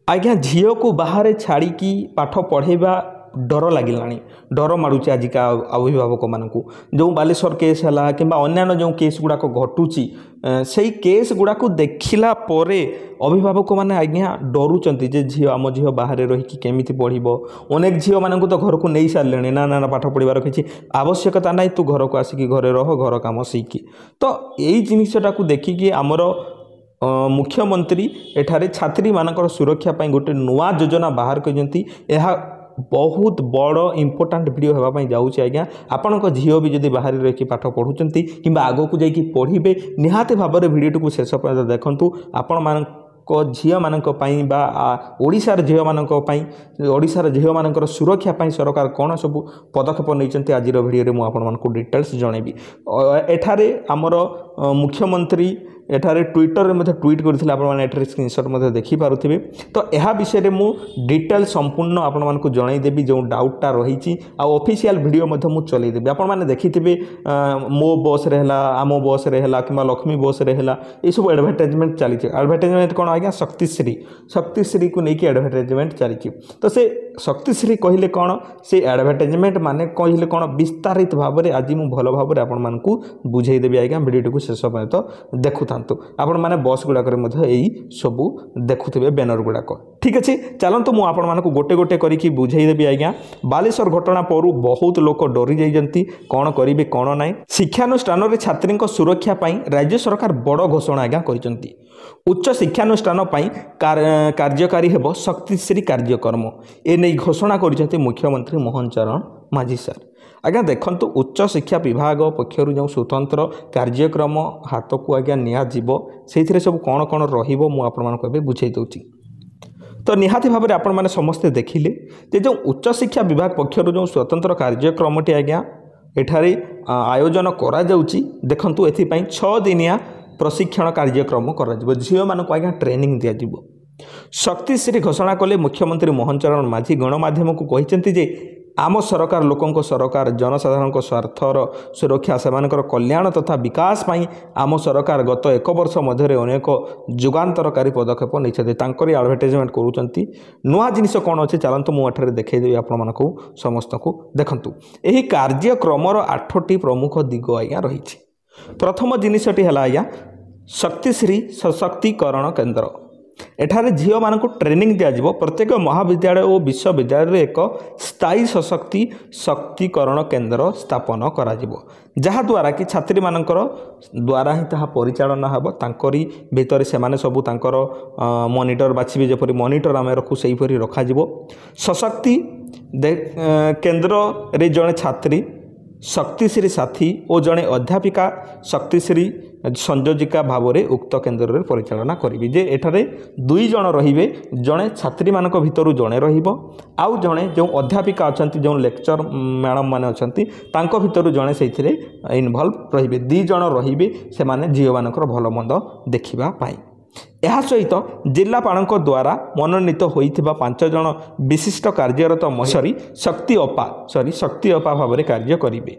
आज्ञा झील को बाहर छाड़ी पाठ पढ़ेवा डर लगिलानी डर माड़ुचे आजिका अभिभावक मानक जो बालेश्वर केस है कि अन्य जो केस गुड़ाक घटुची से केस गुड़ाक देखला अभिभावक मैंने आज्ञा डरुंच झील आम झील बाहर रही केमी पढ़ो अनेक झील मानक तो घर को नहीं सारे ना ना पाठ पढ़ार किसी आवश्यकता ना तू घर को आसिक घरे रह घर कम शिखी तो यही जिनटा को देखिकी आमर मुख्यमंत्री एठारे छात्री मानकर सुरक्षा पाई गोटे नुआ योजना बाहर करजंती बहुत बड़ इंपोर्टाट वीडियो होगापाई जाऊँगी आज्ञा आपण झील भी जब बाहर रही पाठ पढ़ुंट कि आग को जाकि पढ़े निहाती भाव में वीडियो को शेष पर्यंत देखूँ आपण मान झील मानक ओडिशार झील मानक ओडिशार झील मानकर सुरक्षा पाई सरकार कौन सब पदक्षेप नहीं आज वीडियो में आपको डिटेल्स जनइबी एठारे आमर मुख्यमंत्री एठारे ट्विटर में ट्वीट करते आपने स्क्रीनशॉट देखिपे तो यह विषय में डिटेल संपूर्ण आपको जनईदेवी जो डाउटा रही ऑफिशियल वीडियो मुझे चलईदेवी आपने देखिथे मो बस रे आम बस रे कि लक्ष्मी बस रे ये सब एडभर्टाइजमेंट चली एडभर्टाइजमेंट कौन आज्ञा शक्तिश्री को लेकिन एडभर्टाइजमेंट चली तो से शक्तिश्री कहले कौन से एडभर्टाइजमेंट माने कहले कौन विस्तारित भाव में आज मुझे भल भाव में आपको बुझेदेवी आज्ञा वीडियो को शेष पर्यंत देखु आपण मैंने बस गुड़ाक सबू देखुवे बैनर गुड़ाक ठीक अच्छे चलतु मुझे आपण मानक गोटे गोटे करके बुझेदेवी आज्ञा बालेश्वर घटना पर बहुत लोक डरी जाइजंती कौन करेंगे कौन ना शिक्षानुष्ठान में छात्री सुरक्षा पाई राज्य सरकार बड़ घोषणा आज्ञा करछंती उच्च शिक्षानुष्ठान पाई कार्यकारी हेब शक्तिश्री कार्यक्रम एने घोषणा करछंती मुख्यमंत्री मोहन चरण माझी सर आज्ञा देखु उच्च शिक्षा विभाग पक्षर जो स्वतंत्र कार्यक्रम हाथ को आज्ञा निजीव से सब कौन कौन रुझे बुझे दूसरी तो निहाती भाव में आपण मैंने समस्ते देखिले जो उच्च शिक्षा विभाग पक्षर जो स्वतंत्र कार्यक्रमटी आज्ञा एठारे आयोजन करा देखु एपाई 6 दिनिया प्रशिक्षण कार्यक्रम कर झील मानक आज्ञा ट्रेनिंग दिज्व शक्तिश्री घोषणा कले मुख्यमंत्री मोहन चरण माझी गणमाध्यम को कहते आम सरकार लोकों सरकार जनसाधारण स्वार्थर सुरक्षा से कल्याण तथा विकास पाई आम सरकार गत 1 वर्ष मध्य अनेक जुगांतरकारी पदक्षेप नहीं एडभर्टाइजमेंट करुँच नुआ जिनिस कौन अच्छे चलतु मुझे देखईदेवी आपण समस्त को देखूँ यही कार्यक्रमर 8टी प्रमुख दिग आज्ञा रही प्रथम जिनसटी है आज्ञा शक्तिश्री सशक्तिकरण केन्द्र एठारे झील मानक ट्रेनिंग दिज्व प्रत्येक महाविद्यालय और विश्वविद्यालय एक स्थायी शक्तिकरण केन्द्र स्थापन करा जहाद्वारा कि छात्री मानकर द्वारा ही ताहा परिचालना हेब तांकरी भितर से सब तांकर मॉनिटर बाछिबे जेपरि मॉनिटर आमे रखु सेहीपरि रखा सशक्ति केन्द्र रे जड़े छात्री शक्तिश्री साथी और जड़े अध्यापिका शक्तिश्री संयोजिका भाव में उक्त केन्द्र में परिचालना करी जे एठारे 2 जण रहिबे जड़े छात्री मानक भितर जड़े आउ जड़े जो अध्यापिका अच्छा जो लेक्चर मैडम मैंने अच्छा भितर जड़े से इनवल्व रहिबे 2 जण रहिबे से माने झील मानकर भल मंद देखिबापाई यह सहित जिलापाल द्वारा मनोनीत होइथिबा 5 जण विशिष्ट कार्यरत शक्ति अपा भाव में कार्य करेंगे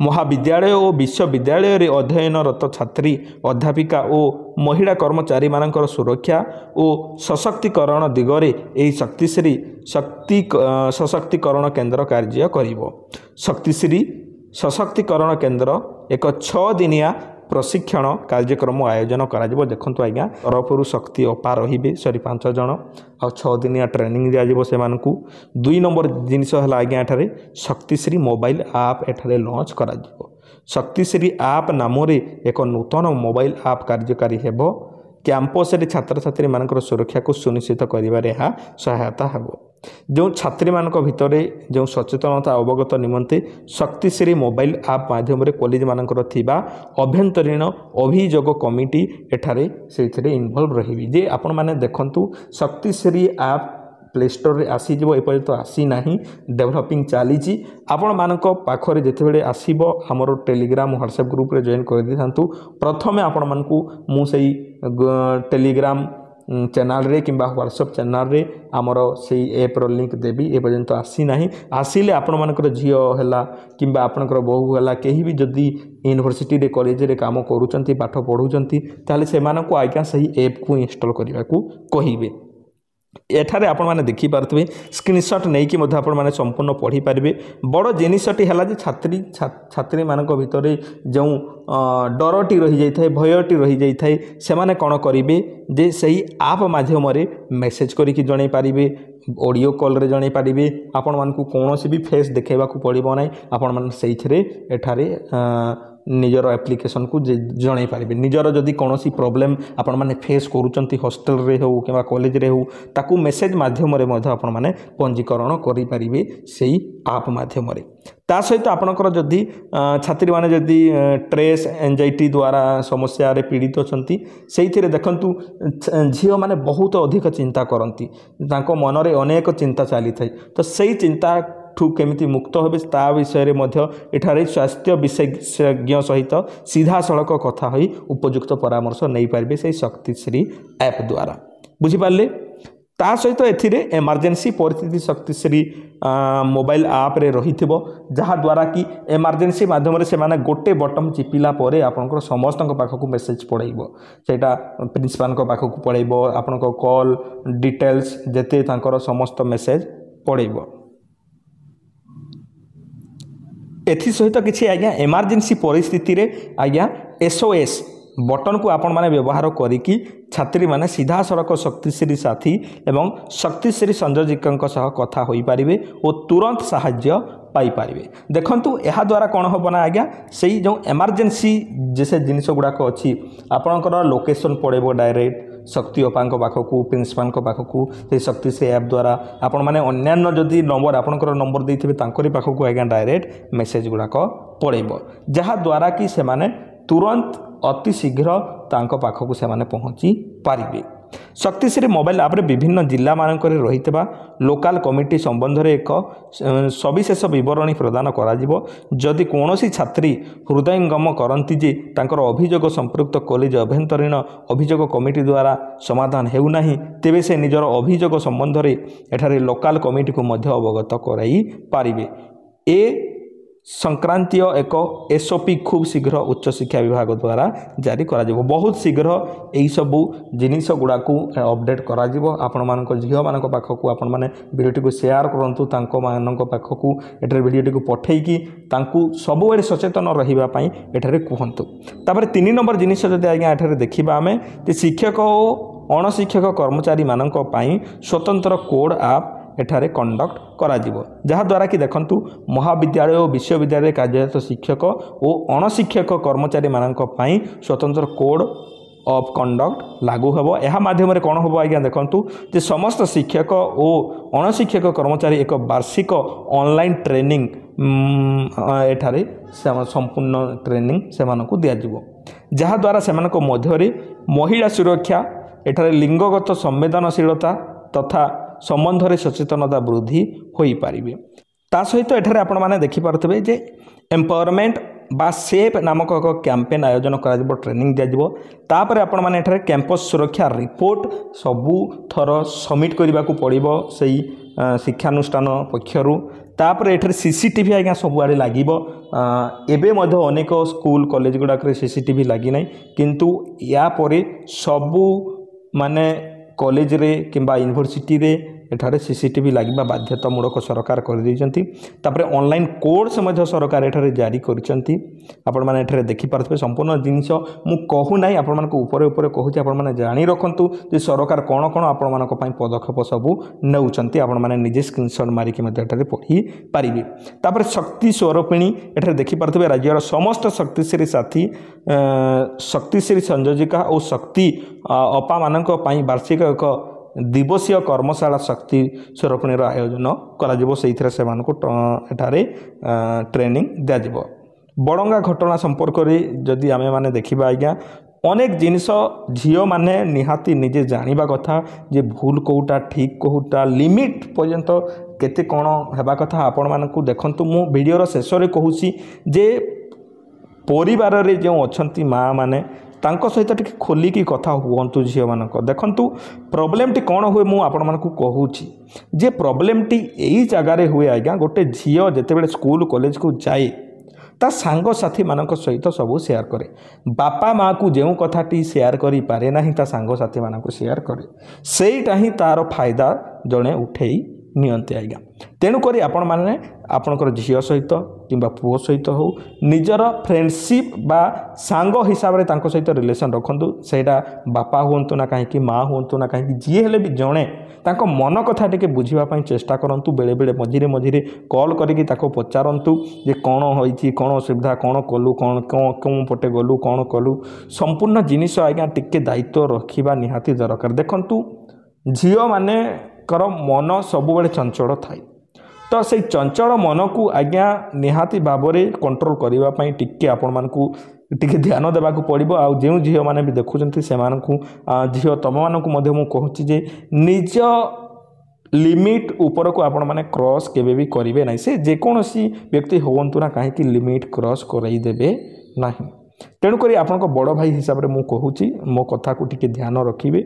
महाविद्यालय और विश्वविद्यालय रे अध्ययनरत छात्री अध्यापिका और महिला कर्मचारी मानकर सुरक्षा और सशक्तिकरण दिगरे यही शक्तिश्री सशक्तिकरण केन्द्र कार्य करिवो शक्तिश्री सशक्तिकरण केन्द्र एक 6 दिनिया प्रशिक्षण कार्यक्रम आयोजन करा देखु आज्ञा तरफर शक्ति अपा रे 5 जण आ 6 दिनिया ट्रेनिंग दिज्व से 2 नंबर जिनस है आज्ञा एठारे शक्तिश्री मोबाइल आप एठारे लॉन्च करा शक्तिश्री आप नाम एक नूतन मोबाइल आप कार्यकारी हेब कैंपस रे छात्र छात्री मानकर सुरक्षा को सुनिश्चित करिबारे सहायता हेब जो छात्री मानक भितर जो सचेतनता अवगत निमंते शक्तिश्री मोबाइल आप माध्यम कॉलेज मानकर थिबा अभ्यंतरीण अभियोग कमिटी एठारे से इनवल्व रही जे आपण माने देखंतु शक्तिश्री आप प्ले स्टोर रे आसीजिवो एपर्यंत आसी नाही डेवलपिंग चली आपण मानक पाखरे जेतेबेले आसीबो हमरो टेलीग्राम व्हाट्सएप ग्रुप रे जॉइन कर दिथांतु प्रथमे आपण मानकू मु सेई टेलीग्राम चैनल रे किंबा व्हाट्सएप चैनल रे आमर से ऐप रो लिंक देबी ए पर्यंत आसी नाही आसिले आपण मानकर झियो हैला किंबा आपनकर बहु हैला केही भी जदी यूनिवर्सिटी रे कॉलेज रे काम करूचंती पाठ पढुचंती ताले से मानको आज्ञा सही ऐप को इंस्टॉल करबा को कहिबे एठारे आपण माने देखि पारथबे स्क्रीनशॉट नै कि मध्ये आपण माने संपूर्ण पढ़ी पारिबे। बड़ जिनिसटी हला जे छात्री मानक भितरे जो डरटी रही जाई थाए भयटी रही जाई थाए से माने कोन करिवे जे सही आप माध्यम रे मेसेज करिकि जणै पारिबे ऑडियो कॉल रे जणै पारिबे आपण मानकु कोनोसी भी फेस देखेबा को पड़िबो नै आपण मान सेइथरे एठारे निजर एप्लिकेशन को जणै पारिबे निजर जदि कोनोसी प्रॉब्लम आपण माने फेस करूचंती हॉस्टल रे हो किबा कॉलेज रे हो ताकू मेसेज माध्यम रे मध्ये आपण माने पंजीकरण करि पारिबे सेही आप माध्यम रे। ता सहित आपणकर जदि छात्री माने जदि स्ट्रेस एंजाइटी द्वारा समस्या रे पीड़ित अछंती सेइथिरे देखंतु झियो माने बहुत अधिक चिंता करंती तांको मन रे अनेक चिंता चली थाई तो सेही चिंता ठू केमिति मुक्त होबे ता विषय मध्य एठारे स्वास्थ्य विशेषज्ञ सहित सीधा सड़क कथा होई उपयुक्त परामर्श नहीं पारिबे से शक्तिश्री ऐप द्वारा बुझी पारले। ता सहित एथिरे इमरजेंसी परिस्थिति शक्तिश्री मोबाइल ऐप रे रहिथिबो जहा द्वारा कि इमरजेंसी माध्यम रे से माने गोटे बटन चिपिला परे आपनकर समस्त पाखक मेसेज पड़ाइबो सेटा प्रिंसिपल को पाखक पड़ाइबो आपनकर कॉल डिटेल्स जेते तांकर समस्त मेसेज पड़ाइबो। एथि सहित किसी आज्ञा इमरजेंसी परिस्थिति रे आज्ञा SOS बटन को आपण माने व्यवहार करिकी छात्री माने सीधा सड़क शक्तिश्री साथी एवं शक्तिश्री संयोजक सह कथा होई पारिबे और तुरंत साहाय्य पाई पारिबे। देखंतु एहा द्वारा कोन होबो ना आज्ञा सेही जो इमरजेंसी जैसे जिनिस गुडाक अछि आपनकर लोकेशन पड़ेबो डायरेक्ट शक्ति अपांक पाखकू प्रिंसिपल पाखकू से शक्तिश्री ऐप द्वारा आपण माने अन्यान्य जदि नंबर आपनकर नंबर देथिबे तांकरी पाखकू आज्ञा डायरेक्ट मेसेज गुडाक पड़ेबो जहा द्वारा कि से माने तुरंत अति शीघ्र तांक पाखकू से माने पहुंची पारिबे। शक्तिश्री मोबाइल ऐप रे विभिन्न जिला मानक रही लोकल कमिटी संबंध में एक सविशेष बरणी प्रदान करा जदि कौनसी छात्री हृदयंगम करती जे तांकर अभियोग संपृक्त कॉलेज अभ्यंतरीण अभियोग कमिटी द्वारा समाधान हेउना तेबे से निजर अभियोग संबंध में एठारे लोकल कमिटी को मध्य अवगत कराई पारिबे। ए संक्रांतीय एक SOP खूब शीघ्र उच्च शिक्षा विभाग द्वारा जारी करा बहुत शीघ्र यही सबू जिनिस गुड़ा को अपडेट करा आपण मानक झील मान पाखक आपण मैंने भिडियो को शेयर करूँ मान पाखक एठार भिडियो को पठेकी सब सचेतन रही एठारे कहतु। तापर 3 नंबर जिनिस जदि आज्ञा एठारे देखिबा आमे शिक्षक और अणशिक्षक कर्मचारी मानक पई स्वतंत्र कोड ऐप एठारे कंडक्ट करा जिवो जहा द्वारा कि देखंतु महाविद्यालय और विश्वविद्यालय कार्यरत शिक्षक और अणशिक्षक कर्मचारी मानक पई स्वतंत्र कोड ऑफ कंडक्ट लागू हेबो। एहा माध्यम रे कोन हेबो आज्ञा देखंतु जे समस्त शिक्षक और अणशिक्षक कर्मचारी एक वार्षिक ऑनलाइन ट्रेनिंग एठारे संपूर्ण ट्रेनिंग से मानकु दिया जिवो जहा द्वारा से मानक मध्य रे महिला सुरक्षा एठारे लिंगगत संवेदनशीलता तथा संबंध में सचेतनता वृद्धि होई पारिबे। ता सहित एठारे आपण माने देखि पारथबे जे एम्पावरमेंट बा सेफ नामक एक कैंपेन आयोजन करा ट्रेनिंग दिया जिवो तापर आपण माने एठारे कैंपस सुरक्षा रिपोर्ट सबु थर सबमिट करबा को पड़िबो सेही शिक्षानुष्ठान पक्षरु तापर एठारे CCTV आज्ञा सबुआड़े लागिबो एबे मध्य अनेक स्कूल कॉलेज गुडाक CCTV लागी नै किंतु या परे सबु माने कॉलेज रे किंबा यूनिवर्सिटी रे एठारे CCTV लागिबा बाध्यतामूलक सरकार कर दैचंती। तापर ऑनलाइन कोर्स मध्य सरकार एठारे जारी करचंती आपण माने एठारे देखि पारथबे संपूर्ण जिनिस मु कहू नै आपण मानक ऊपर ऊपर कहूची आपण माने जानि रखंतु जे सरकार कोन कोन आपण मानक पई पदक्षेप सबु नेउचंती आपण माने निजे स्क्रीनशॉट मारी के मध्य एठारे पढी पारिबे। तापर शक्ति स्वरूपिणी एठारे देखि पारथबे राज्यर समस्त शक्तिश्री साथी शक्तिश्री संयोजिका और शक्ति अपा मानक पई वार्षिक एक दिवसीय कर्मशाला शक्ति स्वरूपिणी आयोजन करा ट्रेनिंग दिया जिवो। बड़ंगा घटना संपर्क में जदि आमे माने देखिबा आज्ञा अनेक जिनिस झील माने निहाती निजे जानिबा कथा जे भूल कोटा ठीक कोटा लिमिट पर्यंत केते कोन हेबा कथा आपण मानकु देखंतु मु वीडियो रो शेष रे कहूसी जे परिवार रे जो अछंती माँ माने तांको सहित टिके खोलिकी कथा हुअंतु झील मानक देखंतु प्रॉब्लमटी कौन हुए मु आपण मानकु कहूची जे प्रॉब्लमटी एई जगार हुए आज्ञा गोटे झील जेतेबेले स्कूल कॉलेज को जाए ତା ସାଙ୍ଗସାଥି ମାନଙ୍କ ସହିତ ସବୁ ସେୟାର କରେ। ବାପା ମାଆକୁ ଯେଉଁ କଥାଟି ସେୟାର କରିପାରେ ନାହିଁ ତା ସାଙ୍ଗସାଥିମାନଙ୍କୁ ସେୟାର କରେ। ସେଇଟା ହିଁ ତା'ର ଫାଇଦା ଜଣେ ଉଠେଇ ନିଅନ୍ତି ଆଜ୍ଞା। ତେଣୁକରି ଆପଣମାନେ ଆପଣଙ୍କର ଝିଅ ସହିତ କିମ୍ବା ପୁଅ ସହିତ ହେଉ ନିଜର ଫ୍ରେଣ୍ଡସିପ୍ ବା ସାଙ୍ଗ ହିସାବରେ ତାଙ୍କ ସହିତ ରିଲେସନ୍ ରଖନ୍ତୁ। ସେଇଟା ବାପା ହୁଅନ୍ତୁ ନା କାହିଁକି, ମା ହୁଅନ୍ତୁ ନା କାହିଁକି, ଯିଏ ହେଲେ ବି ଜଣେ ତାଙ୍କ ମନ କଥା ଟିକେ ବୁଝିବା ପାଇଁ ଚେଷ୍ଟା କରନ୍ତୁ। ବେଳେବେଳେ ମଝିରେ ମଝିରେ କଲ୍ କରିକି ତାକୁ ପଚାରନ୍ତୁ ଯେ କ'ଣ ହୋଇଛି, କ'ଣ ଅସୁବିଧା, କ'ଣ କଲୁ, କେଉଁ ପଟେ ଗଲୁ, କ'ଣ କଲୁ। ସମ୍ପୂର୍ଣ୍ଣ ଜିନିଷ ଆଜ୍ଞା ଟିକେ ଦାୟିତ୍ୱ ରଖିବା ନିହାତି ଦରକାର। ଦେଖନ୍ତୁ ଝିଅମାନଙ୍କର ମନ ସବୁବେଳେ ଚଞ୍ଚଳ ଥାଏ। ତ ସେଇ ଚଞ୍ଚଳ ମନକୁ ଆଜ୍ଞା ନିହାତି ଭାବରେ କଣ୍ଟ୍ରୋଲ୍ କରିବା ପାଇଁ ଟିକେ ଆପଣମାନଙ୍କୁ ଟିକେ ଧ୍ୟାନ ଦେବାକୁ ପଡ଼ିବ। ଆଉ ଯେଉଁ ଝିଅମାନେ ବି ଦେଖୁଛନ୍ତି ସେମାନଙ୍କୁ ଝିଅ ତୁମମାନଙ୍କୁ ମଧ୍ୟ ମୁଁ କହୁଛି ଯେ ନିଜ ଲିମିଟ୍ ଉପରକୁ ଆପଣମାନେ କ୍ରସ୍ କେବେ ବି କରିବେ ନାହିଁ। ସେ ଯେକୌଣସି ବ୍ୟକ୍ତି ହୁଅନ୍ତୁ ନା କାହିଁକି ଲିମିଟ୍ କ୍ରସ୍ କରାଇଦେବେ ନାହିଁ। ତେଣୁକରି ଆପଣଙ୍କ ବଡ଼ ଭାଇ ହିସାବରେ ମୁଁ କହୁଛି ମୋ କଥାକୁ ଟିକେ ଧ୍ୟାନ ରଖିବେ।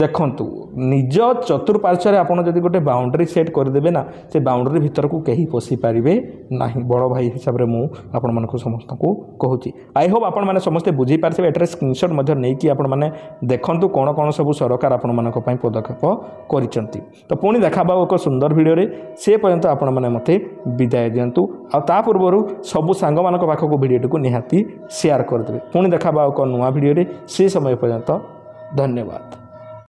ଦେଖନ୍ତୁ ନିଜ ଚତୁଃପାର୍ଶ୍ୱରେ ଆପଣ ଯଦି ଗୋଟେ ବାଉଣ୍ଡରୀ ସେଟ୍ କରିଦେବେ ନା ସେ ବାଉଣ୍ଡରୀ ଭିତରକୁ କେହି ପଶିପାରିବେ ନାହିଁ। ବଡ଼ ଭାଇ ହିସାବରେ ମୁଁ ଆପଣମାନଙ୍କୁ ସମସ୍ତଙ୍କୁ କହୁଛି। ଆଇ ହୋପ୍ ଆପଣମାନେ ସମସ୍ତେ ବୁଝିପାରିଥିବେ। ଏଠାରେ ସ୍କ୍ରିନଶଟ୍ ମଧ୍ୟ ନେଇକି ଆପଣମାନେ ଦେଖନ୍ତୁ କ'ଣ କ'ଣ ସବୁ ସରକାର ଆପଣମାନଙ୍କ ପାଇଁ ପଦକ୍ଷେପ କରିଛନ୍ତି। ତ ପୁଣି ଦେଖାବା ଏକ ସୁନ୍ଦର ଭିଡ଼ିଓରେ। ସେ ପର୍ଯ୍ୟନ୍ତ ଆପଣମାନେ ମୋତେ ବିଦାୟ ଦିଅନ୍ତୁ। ଆଉ ତା ପୂର୍ବରୁ ସବୁ ସାଙ୍ଗମାନଙ୍କ ପାଖକୁ ଭିଡ଼ିଓଟିକୁ ନିହାତି ସେୟାର କରିଦେବେ। ପୁଣି ଦେଖାବା ଏକ ନୂଆ ଭିଡ଼ିଓରେ। ସେ ସମୟ ପର୍ଯ୍ୟନ୍ତ ଧନ୍ୟବାଦ।